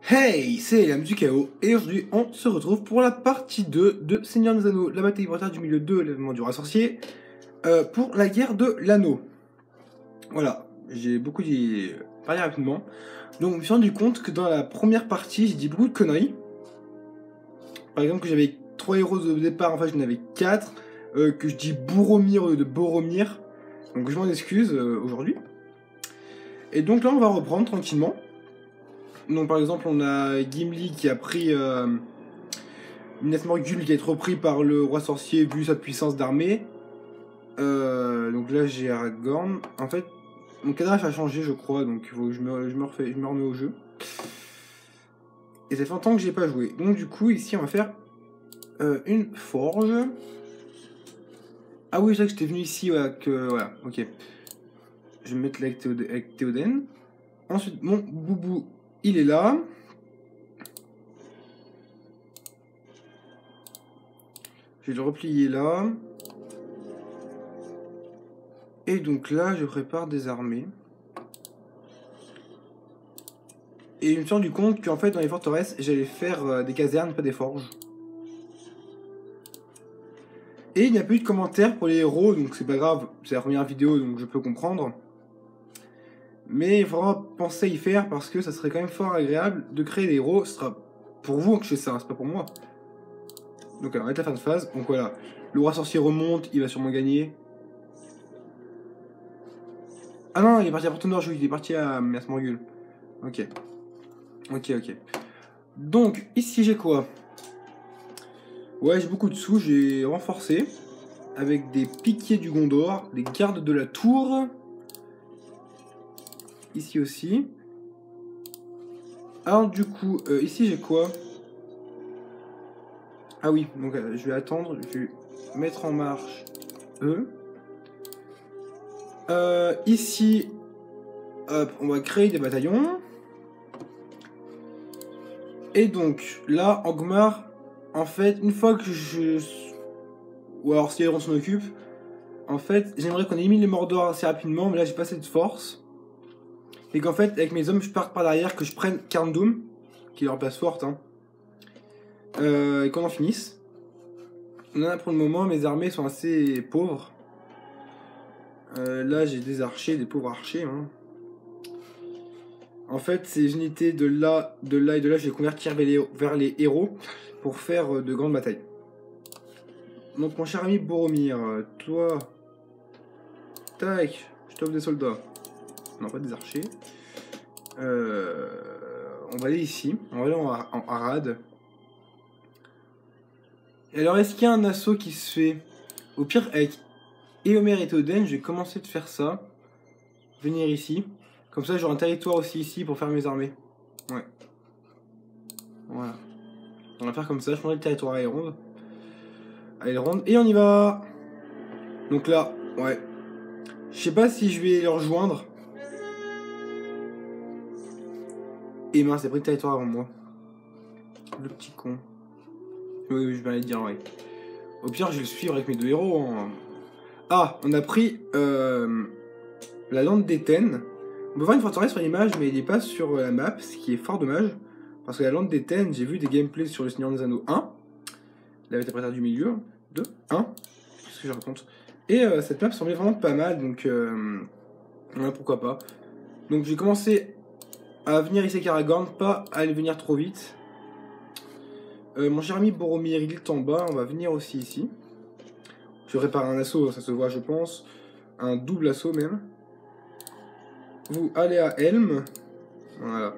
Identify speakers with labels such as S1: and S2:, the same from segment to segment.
S1: Hey, c'est l'âme du chaos, et aujourd'hui on se retrouve pour la partie 2 de Seigneur des Anneaux, la bataille brutale du milieu 2, l'événement du roi sorcier, pour la guerre de l'anneau. Voilà, j'ai beaucoup dit parler rapidement. Donc je me suis rendu compte que dans la première partie, j'ai dit beaucoup de conneries. Par exemple que j'avais 3 héros au départ, en fait j'en avais 4, que je dis Boromir au lieu de Boromir. Donc je m'en excuse aujourd'hui. Et donc là on va reprendre tranquillement. Donc par exemple on a Gimli qui a pris Minas Morgul qui a été repris par le roi sorcier vu sa puissance d'armée. Donc là j'ai Aragorn. En fait mon cadrage a changé je crois, donc il faut que je me remets au jeu. Et ça fait longtemps que j'ai pas joué. Donc du coup ici on va faire une forge. Ah oui c'est vrai que j'étais venu ici, voilà, ok. Je vais mettre là avec Théoden. Ensuite mon boubou il est là. Je vais le replier là. Et donc là, je prépare des armées. Et je me suis rendu compte qu'en fait, dans les forteresses, j'allais faire des casernes, pas des forges. Et il n'y a pas eu de commentaires pour les héros, donc c'est pas grave, c'est la première vidéo, donc je peux comprendre. Mais il faudra penser à y faire, parce que ça serait quand même fort agréable de créer des héros. Ce sera pour vous que je fais ça, c'est pas pour moi. Donc alors, on va mettre la fin de phase. Donc voilà, le roi sorcier remonte, il va sûrement gagner. Ah non, il est parti à Porte Nord, il est parti à Minas Morgul. Ok. Ok. Donc, ici j'ai quoi? Ouais, j'ai beaucoup de sous, j'ai renforcé. Avec des piquiers du Gondor, des gardes de la tour. Ici aussi. Alors du coup, ici j'ai quoi? Ah oui, donc je vais attendre, je vais mettre en marche eux. Ici, hop, on va créer des bataillons. Et donc, là, Angmar, en fait, une fois que je... Ou alors si on s'en occupe, en fait, j'aimerais qu'on élimine les Mordor assez rapidement, mais là j'ai pas assez de force. Et qu'en fait, avec mes hommes, je parte par derrière, que je prenne Carn Dûm, qui est leur place forte, hein. Et qu'on en finisse. On en a pour le moment, mes armées sont assez pauvres. Là, j'ai des archers, des pauvres archers, hein. En fait, ces unités de là et de là, je vais les convertir vers les héros pour faire de grandes batailles. Donc, mon cher ami Boromir, toi... Tac, je t'offre des soldats. Non, pas des archers. On va aller ici. On va aller en Arad. Et alors, est-ce qu'il y a un assaut qui se fait? Au pire, avec Éomer et Théoden, je vais commencer de faire ça. Venir ici. Comme ça, j'aurai un territoire aussi ici pour faire mes armées. Ouais. Voilà. On va faire comme ça, je prendrai le territoire à Elrond. Et on y va. Donc là, ouais. Je sais pas si je vais leur rejoindre. Et mince, c'est pris le territoire avant moi. Le petit con. Oui, je vais aller dire, ouais. Au pire, je vais le suivre avec mes deux héros. Hein. Ah, on a pris la lande d'Éten. On peut voir une forteresse sur l'image, mais il n'est pas sur la map, ce qui est fort dommage. Parce que la lande d'Éten, j'ai vu des gameplays sur le Seigneur des Anneaux 1. La bataille brutale du milieu. 2, 1. Qu'est-ce que je raconte? Et cette map semblait vraiment pas mal, donc ouais, pourquoi pas. Donc j'ai commencé à venir ici avec Aragorn, pas à aller venir trop vite. Mon cher ami Boromir, il est en bas, on va venir aussi ici. Je répare un assaut, ça se voit je pense. Un double assaut même. Vous allez à Helm. Voilà.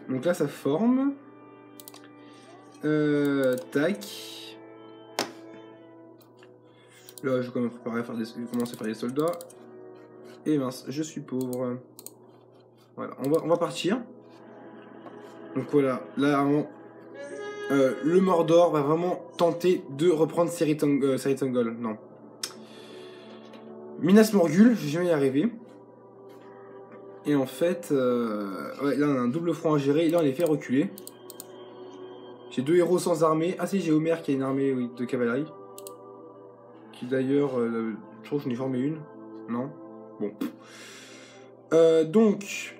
S1: Donc là ça forme. Tac. Là je vais commencer à faire des soldats. Et mince, je suis pauvre. Voilà, on va partir. Donc voilà, là vraiment, le Mordor va vraiment tenter de reprendre Saritangal. Non. Minas Morgul, je vais jamais y arriver. Et en fait, ouais, là on a un double front à gérer. Et là on les fait reculer. J'ai deux héros sans armée. Ah si, j'ai Homer qui a une armée, oui, de cavalerie. Qui d'ailleurs, je trouve que j'en ai formé une. Non. Bon. Donc,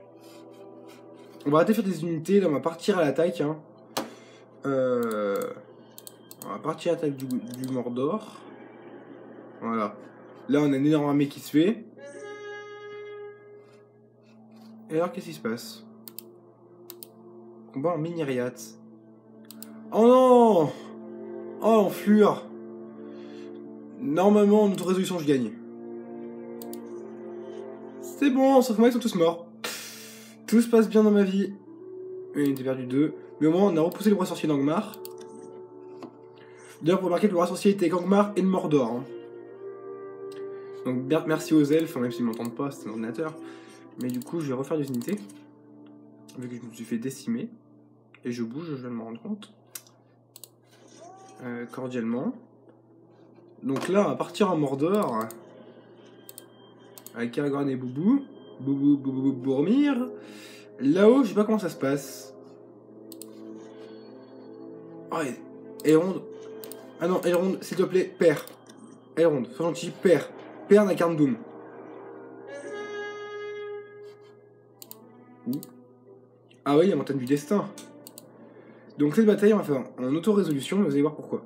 S1: On va arrêter de faire des unités, là on va partir à l'attaque. Hein. On va partir à l'attaque du Mordor. Voilà. Là on a une énorme armée qui se fait. Et alors qu'est-ce qui se passe? Combat en Miniryat. Oh non! Oh enflure! Normalement en auto-résolution je gagne. C'est bon, sauf que moi ils sont tous morts. Tout se passe bien dans ma vie. Il était perdu 2. Mais au moins on a repoussé le roi sorcier d'Angmar. D'ailleurs pour remarquer que le roi sorcier était Angmar et de Mordor. Hein. Donc merci aux elfes, même s'ils ne m'entendent pas, c'est un ordinateur. Mais du coup je vais refaire des unités. Vu que je me suis fait décimer. Et je bouge, je viens de me rendre compte. Cordialement. Donc là on va partir en Mordor. Avec Aragorn et Boubou. Boubou, Boromir. Là-haut, je sais pas comment ça se passe. Oh, Elrond. Ah non, Elrond, s'il te plaît, père. Elrond, sois gentil, père. Père n'a qu'un Doom. Où? Ah oui, il y a la montagne du destin. Donc cette bataille, on va faire en auto-résolution, mais vous allez voir pourquoi.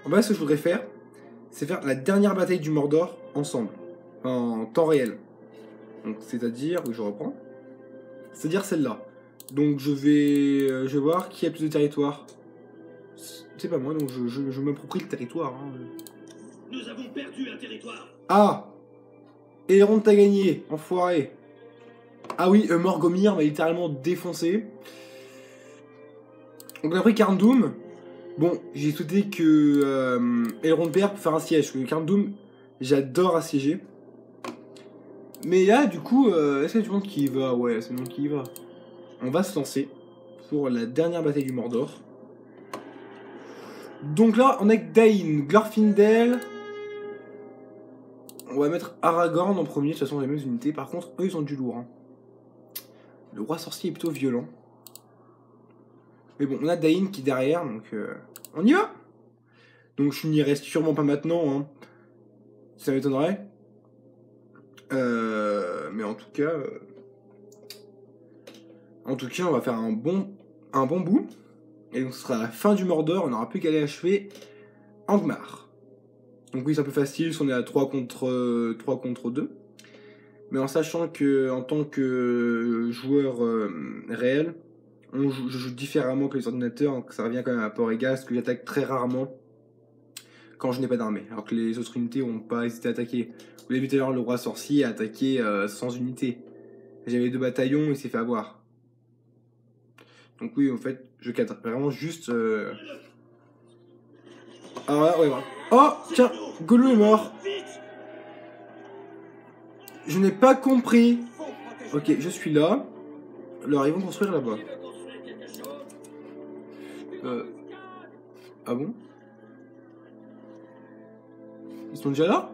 S1: En fait, ce que je voudrais faire, c'est faire la dernière bataille du Mordor ensemble. En temps réel. Donc c'est-à-dire, je reprends. C'est-à-dire celle-là. Donc je vais voir qui a plus de territoire. C'est pas moi, donc je m'approprie le territoire. Hein.
S2: Nous avons perdu un territoire.
S1: Ah! Elrond t'a gagné, enfoiré. Ah oui, Morgomir m'a littéralement défoncé. Donc on a pris Carndoum. Bon, j'ai souhaité que Elrond perd pour faire un siège. Parce que Carndoum, j'adore assiéger. Mais là, du coup, est-ce qu'il y a du monde qui y va? Ouais, c'est le monde qui y va. On va se lancer pour la dernière bataille du Mordor. Donc là, on est avec Dain, Glorfindel. On va mettre Aragorn en premier, de toute façon, les mêmes unités. Par contre, eux, ils ont du lourd. Hein. Le roi sorcier est plutôt violent. Mais bon, on a Dain qui est derrière, donc on y va. Donc je n'y reste sûrement pas maintenant. Hein. Ça m'étonnerait. Mais en tout cas, on va faire un bon bout. Et donc ce sera la fin du Mordor, on n'aura plus qu'à aller achever Angmar. Donc oui, c'est un peu facile si on est à 3 contre 2. Mais en sachant que en tant que joueur réel, je joue différemment que les ordinateurs, donc ça revient quand même à port égal, parce que j'attaque très rarement quand je n'ai pas d'armée. Alors que les autres unités n'ont pas hésité à attaquer. Vous l'avez vu tout à l'heure, le roi sorcier a attaqué sans unité. J'avais 2 bataillons, il s'est fait avoir. Donc oui, en fait, je cadre vraiment juste... Alors là, ouais, voilà. Oh, tiens, Gollum est mort. Je n'ai pas compris. Ok, je suis là. Alors, ils vont construire là-bas. Ah bon? Ils sont déjà là?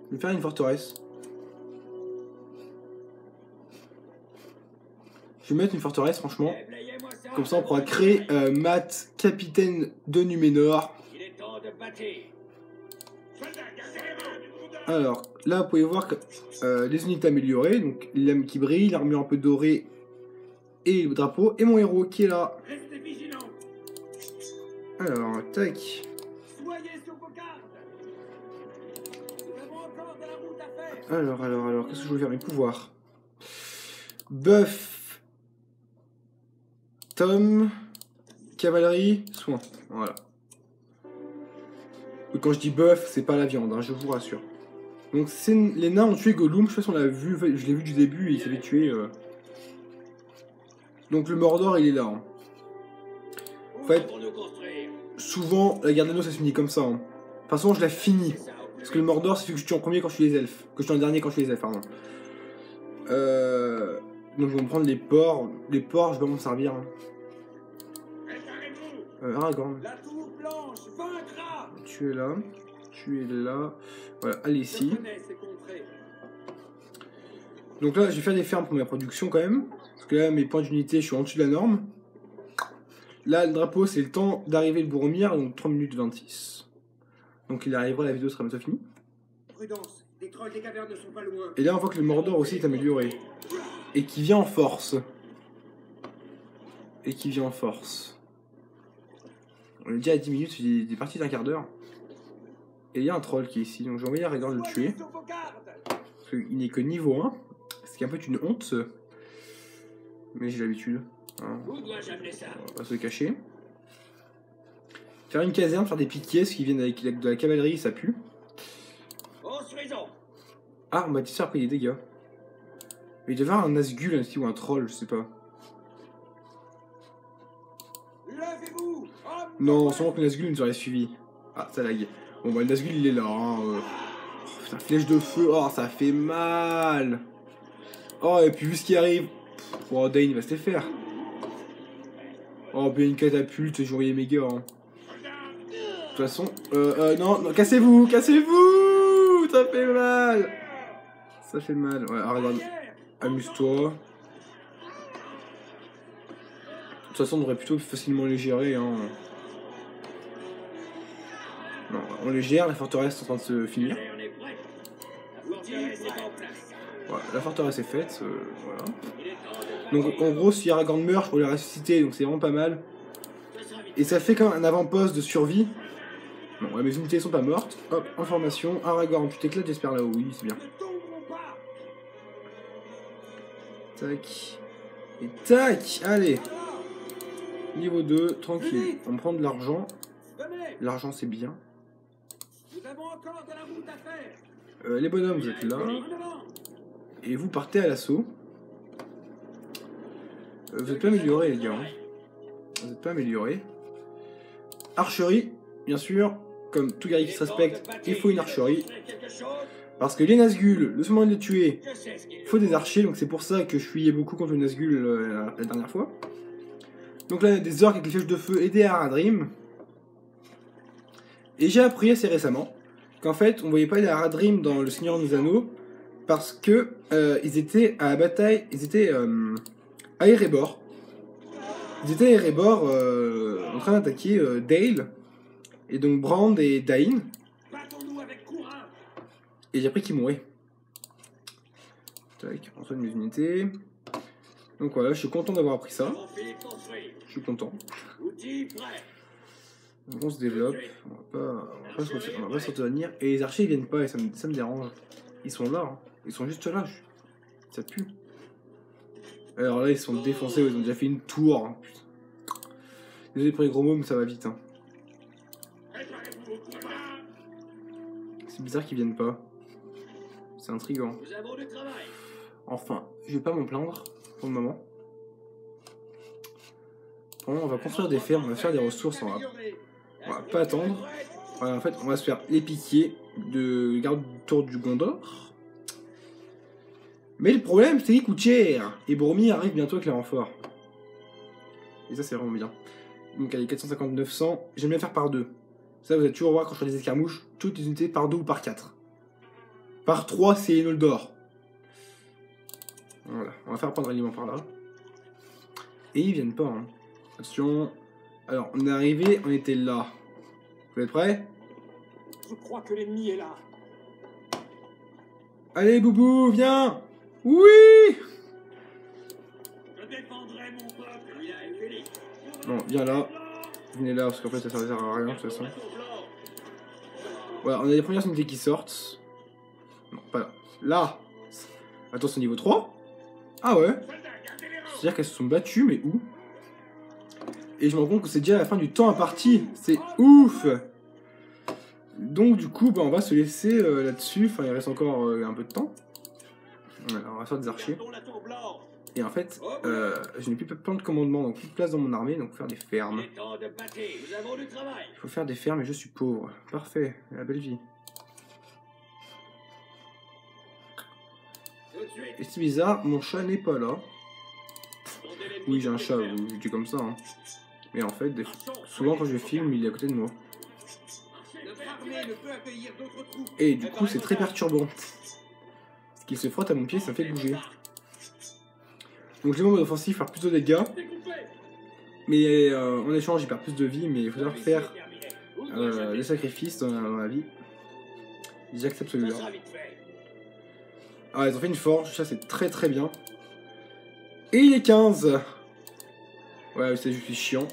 S1: Je vais faire une forteresse. Je vais mettre une forteresse, franchement. Comme ça, on pourra créer Matt, capitaine de Numénor. Alors, là, vous pouvez voir que les unités améliorées. Donc, l'âme qui brille, l'armure un peu dorée et le drapeau. Et mon héros qui est là. Alors, tac. Alors, qu'est-ce que je voulais faire? Mes pouvoirs. Buff. Tom. Cavalerie. Soin. Voilà. Et quand je dis buff, c'est pas la viande, hein, je vous rassure. Donc les nains ont tué Gollum, je sais pas si on l'a vu, je l'ai vu du début et il s'est fait tuer. Donc le Mordor il est là. Hein. En fait, souvent la guerre d'anneaux ça se finit comme ça. Hein. De toute façon je la finis. Parce que le Mordor c'est celui que je tue en premier quand je suis les elfes. Que je tue en dernier quand je suis les elfes, pardon. Donc je vais me prendre les porcs. Les porcs je vais m'en servir. Hein. Aragorn. Tu es là. Tu es là. Voilà, allez ici. Donc là, je vais faire des fermes pour ma production quand même. Parce que là, mes points d'unité, je suis en dessous de la norme. Là, le drapeau, c'est le temps d'arriver le Boromir, donc 3 minutes 26. Donc il arrivera, la vidéo sera bientôt finie.
S2: Des trolls des cavernes ne sont pas loin.
S1: Et là, on voit que le Mordor aussi est amélioré. Et qui vient en force. Et qui vient en force. On est déjà à 10 minutes, c'est des parties d'un quart d'heure. Et il y a un troll qui est ici, donc je vais envoyer Aragorn le tuer. Parce qu'il n'est que niveau 1. Ce qui est un peu une honte. Mais j'ai l'habitude. Hein.
S2: Où dois-je amener ça?
S1: On va pas se cacher. Faire une caserne, faire des piquiers, ce qui viennent avec de la cavalerie, ça pue.
S2: Construisons.
S1: Ah, mon bâtisseur a pris des dégâts. Mais il devait y avoir un Nazgûl ici ou un troll, je sais pas.
S2: Levez-vous.
S1: Non, sûrement que le Nazgûl nous aurait suivi. Ah, ça lag. Bon, bah, le Nazgûl il est là. Hein. Oh, putain, flèche de feu. Oh, ça fait mal. Oh, et puis vu ce qui arrive. Oh, Dane il va se les faire. Oh, puis une catapulte, j'aurais mes gars. Hein. De toute façon, non, non, cassez-vous, cassez-vous. Ça fait mal. Ça fait mal. Ouais, regarde. Amuse-toi. De toute façon, on devrait plutôt facilement les gérer. Hein. Non, on les gère, la forteresse est en train de se finir. Voilà, la forteresse est faite. Voilà. Donc en gros, si Aragorn meurt, je pourrais le ressusciter, donc c'est vraiment pas mal. Et ça fait quand même un avant-poste de survie. Bon, ouais, mes unités sont pas mortes. Hop, information. Aragorn, tu t'éclates, j'espère là-haut. Oui, c'est bien. Tac. Et tac. Allez. Niveau 2, tranquille. On prend de l'argent. L'argent, c'est bien. Les bonhommes, vous êtes là. Et vous partez à l'assaut. Vous êtes pas améliorés, les gars. Hein. Vous êtes pas améliorés. Archerie, bien sûr. Comme tout guerrier qui se respecte, il faut une archerie. Parce que les Nazgûl, le seul moyen de les tuer, il faut des archers. Donc c'est pour ça que je fuyais beaucoup contre le Nazgûl la dernière fois. Donc là, il y a des orques avec les flèches de feu et des Haradrim. Et j'ai appris assez récemment qu'en fait, on voyait pas les Haradrim dans le Seigneur des Anneaux. Parce que ils étaient à la bataille, ils étaient à Erebor. Ils étaient à Erebor en train d'attaquer Dale. Et donc Brand et Dain. Et j'ai appris qu'ils mouraient. Tac, on soigne mes unités. Donc voilà, je suis content d'avoir appris ça. Je suis content. Donc on se développe. On va pas se retenir. Et les archers ils viennent pas et ça me dérange. Ils sont là. Hein. Ils sont juste là. Ça pue. Alors là, ils sont défoncés. Ils ont déjà fait une tour. Hein. Désolé pour les gros mots, mais ça va vite. Hein. C'est bizarre qu'ils viennent pas. C'est intriguant. Enfin, je vais pas m'en plaindre pour le moment. Pour le moment, on va construire des fermes, on va faire des ressources. On va pas attendre. Voilà, en fait, on va se faire les piquiers de garde tour du Gondor. Mais le problème, c'est qu'il coûte cher. Et Boromir arrive bientôt avec les renforts. Et ça, c'est vraiment bien. Donc, allez, 450-900. J'aime bien faire par 2. Ça, vous allez toujours voir quand je fais des escarmouches, toutes les unités par 2 ou par 4. Par 3, c'est Noldor. Voilà, on va faire prendre l'aliment par là. Et ils viennent pas. Hein. Attention. Alors, on est arrivé, on était là. Vous êtes prêts?
S2: Je crois que l'ennemi est là.
S1: Allez, Boubou, viens! Oui!
S2: Je défendrai mon peuple, il a été.
S1: Bon, viens là. Venez là, parce qu'en fait, ça sert à rien, de toute façon. Voilà, on a les premières unités qui sortent. Non, pas là. Là! Attention, niveau 3. Ah ouais? C'est-à-dire qu'elles se sont battues, mais où? Et je me rends compte que c'est déjà la fin du temps imparti. C'est ouf! Donc du coup, bah, on va se laisser là-dessus. Enfin, il reste encore un peu de temps. Alors, on va faire des archers. Et en fait, je n'ai plus plein de commandements, donc plus de place dans mon armée, donc faire des fermes. Il faut faire des fermes et je suis pauvre. Parfait, la belle vie. Et c'est bizarre, mon chat n'est pas là. Oui, j'ai un chat, je dis comme ça. Hein. Mais en fait, souvent quand je filme, il est à côté de moi. Et du coup, c'est très perturbant. Ce qui se frotte à mon pied, ça me fait bouger. Donc j'ai mon mode offensif, faire plus de dégâts. Mais en échange, il perd plus de vie, mais il faudra faire des sacrifices dans la vie. J'accepte celui-là. Ah, ils ont fait une forge, ça c'est très très bien. Et il est 15. Ouais, c'est juste chiant.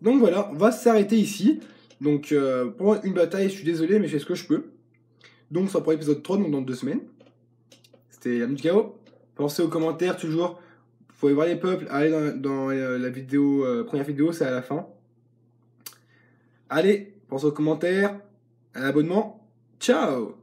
S1: Donc voilà, on va s'arrêter ici. Donc pour une bataille, je suis désolé, mais je fais ce que je peux. Donc ça pour l'épisode 3, donc dans 2 semaines. C'était la Chaos. Pensez aux commentaires toujours. Vous pouvez voir les peuples, allez dans la vidéo, première vidéo, c'est à la fin. Allez, pensez aux commentaires, à l'abonnement. Ciao!